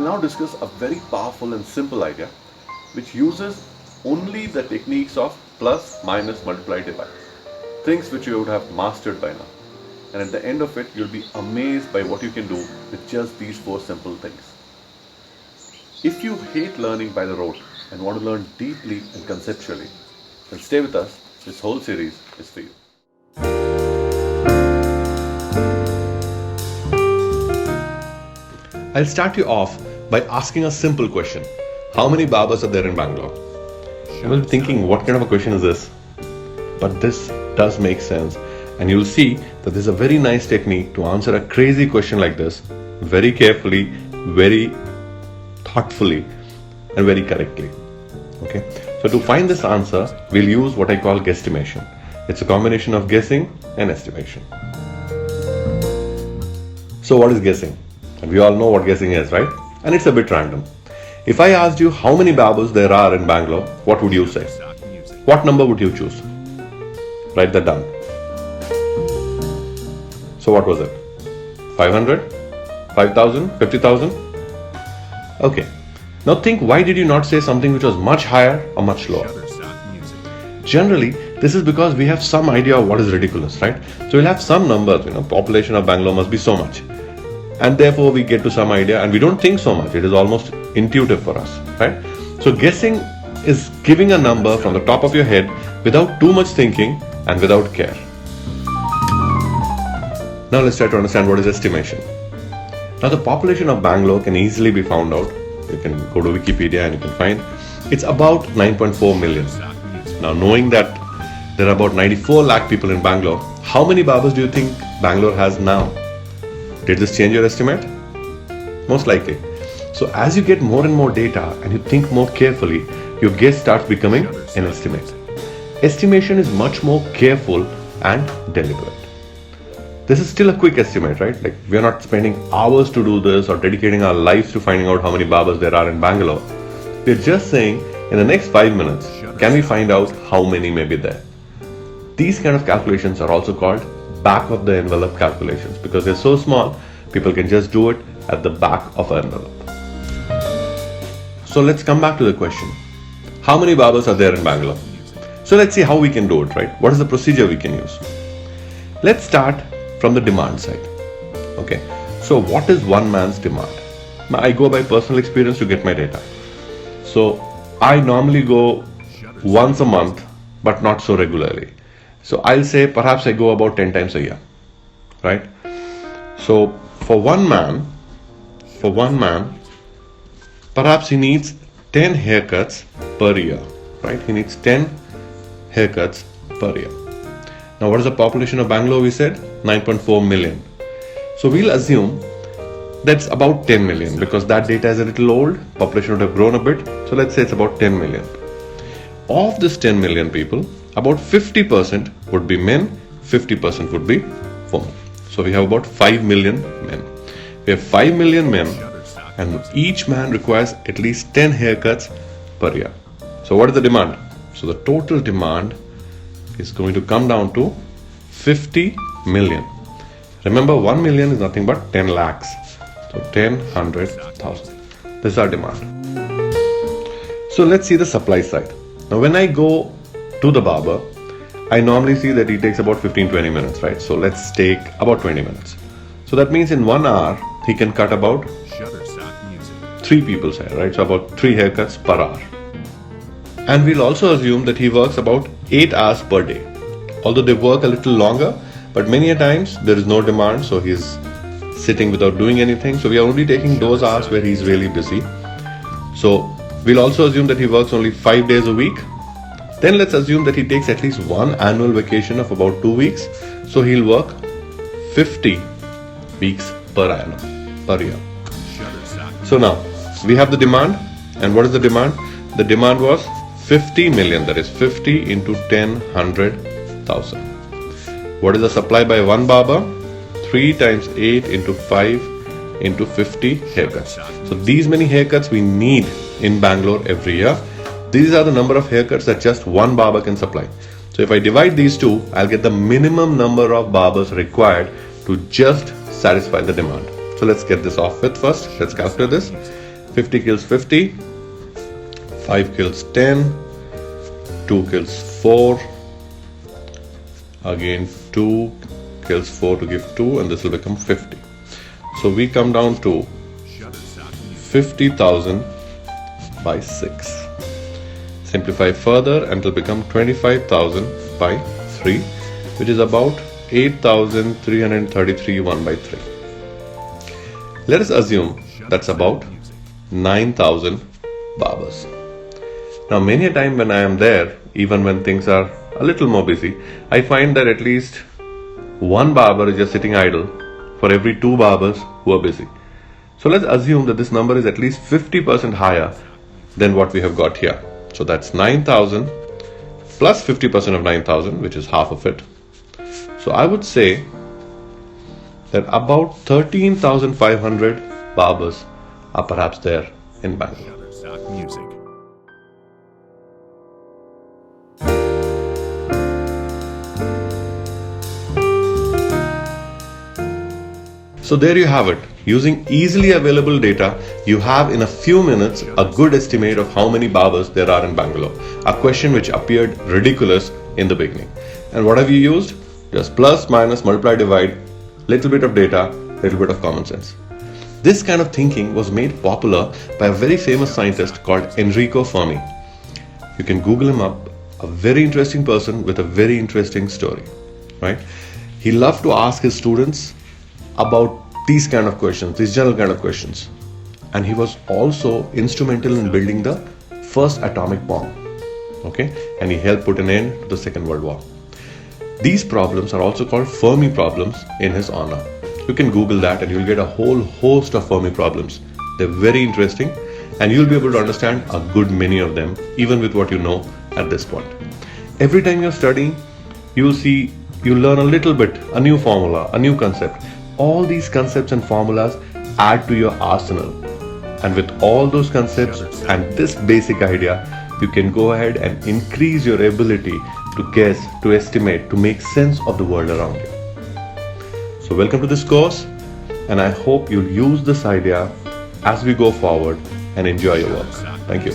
now discuss a very powerful and simple idea which uses only the techniques of plus, minus, multiply, divide. Things which you would have mastered by now. And at the end of it, you'll be amazed by what you can do with just these 4 simple things. If you hate learning by the rote and want to learn deeply and conceptually, then stay with us. This whole series is for you. I'll start you off by asking a simple question. How many barbers are there in Bangalore? You will be thinking, what kind of a question is this? But this does make sense, and you'll see that there's a very nice technique to answer a crazy question like this very carefully, very thoughtfully, and very correctly. Okay? So to find this answer, we'll use what I call guesstimation. It's a combination of guessing and estimation. So what is guessing? And we all know what guessing is, right? And it's a bit random. If I asked you how many barbers there are in Bangalore, what would you say? What number would you choose? Write that down. So what was it? 500? 5,000? 50,000? Okay. Now think, why did you not say something which was much higher or much lower? Generally, this is because we have some idea of what is ridiculous, right? So we'll have some numbers, population of Bangalore must be so much. And therefore we get to some idea and we don't think so much. It is almost intuitive for us, right? So guessing is giving a number from the top of your head without too much thinking and without care. Now let's try to understand what is estimation. Now the population of Bangalore can easily be found out. You can go to Wikipedia and you can find it's about 9.4 million. Now knowing that there are about 94 lakh people in Bangalore, how many barbers do you think Bangalore has now? Did this change your estimate? Most likely. So as you get more and more data and you think more carefully, your guess starts becoming an estimate. Estimation is much more careful and deliberate. This is still a quick estimate, right? Like we are not spending hours to do this or dedicating our lives to finding out how many barbers there are in Bangalore. We are just saying in the next 5 minutes, can we find out how many may be there? These kind of calculations are also called back of the envelope calculations because they're so small, people can just do it at the back of an envelope. So let's come back to the question. How many barbers are there in Bangalore? So let's see how we can do it, right? What is the procedure we can use? Let's start from the demand side. Okay. So what is one man's demand? I go by personal experience to get my data. So I normally go once a month, but not so regularly. So I'll say perhaps I go about 10 times a year, right? So for one man, perhaps he needs 10 haircuts per year, right? He needs 10 haircuts per year. Now what is the population of Bangalore? We said 9.4 million. So we'll assume that's about 10 million because that data is a little old. Population would have grown a bit. So let's say it's about 10 million. Of this 10 million people, about 50% would be men, 50% would be women. So we have about 5 million men. We have 5 million men and each man requires at least 10 haircuts per year. So what is the demand? So the total demand is going to come down to 50 million. Remember, 1 million is nothing but 10 lakhs. So 10, 100,000. This is our demand. So let's see the supply side. Now when I go to the barber, I normally see that he takes about 15-20 minutes, right? So let's take about 20 minutes. So that means in 1 hour, he can cut about 3 people's hair, right? So about 3 haircuts per hour. And we'll also assume that he works about 8 hours per day. Although they work a little longer, but many a times there is no demand, so he's sitting without doing anything. So we are only taking those hours where he's really busy. So we'll also assume that he works only 5 days a week. Then let's assume that he takes at least one annual vacation of about 2 weeks. So he'll work 50 weeks per annum, per year. So now we have the demand. And what is the demand? The demand was 50 million. That is 50 into 10, 100,000. What is the supply by one barber? 3 times 8 into 5 into 50 haircuts. So these many haircuts we need in Bangalore every year. These are the number of haircuts that just one barber can supply. So if I divide these two, I'll get the minimum number of barbers required to just satisfy the demand. So let's get this off with first. Let's calculate this. 50 kills 50, 5 kills 10, 2 kills 4, again 2 kills 4 to give 2, and this will become 50. So we come down to 50,000 by 6. Simplify further and it will become 25,000 by 3, which is about 8,333 1 by 3. Let us assume that's about 9,000 barbers. Now many a time when I am there, even when things are a little more busy, I find that at least one barber is just sitting idle for every 2 barbers who are busy. So let's assume that this number is at least 50% higher than what we have got here. So that's 9,000 plus 50% of 9,000, which is half of it. So I would say that about 13,500 barbers are perhaps there in Bangalore. Music. So there you have it. Using easily available data, you have in a few minutes a good estimate of how many barbers there are in Bangalore. A question which appeared ridiculous in the beginning. And what have you used? Just plus, minus, multiply, divide, little bit of data, little bit of common sense. This kind of thinking was made popular by a very famous scientist called Enrico Fermi. You can Google him up, a very interesting person with a very interesting story, right? He loved to ask his students about these kind of questions, these general kind of questions. And he was also instrumental in building the first atomic bomb, okay? And he helped put an end to the Second World War. These problems are also called Fermi problems in his honor. You can Google that and you'll get a whole host of Fermi problems. They're very interesting and you'll be able to understand a good many of them, even with what you know at this point. Every time you're studying, you'll learn a little bit, a new formula, a new concept. All these concepts and formulas add to your arsenal. And with all those concepts and this basic idea, you can go ahead and increase your ability to guess, to estimate, to make sense of the world around you. So welcome to this course, and I hope you'll use this idea as we go forward and enjoy your work. Thank you.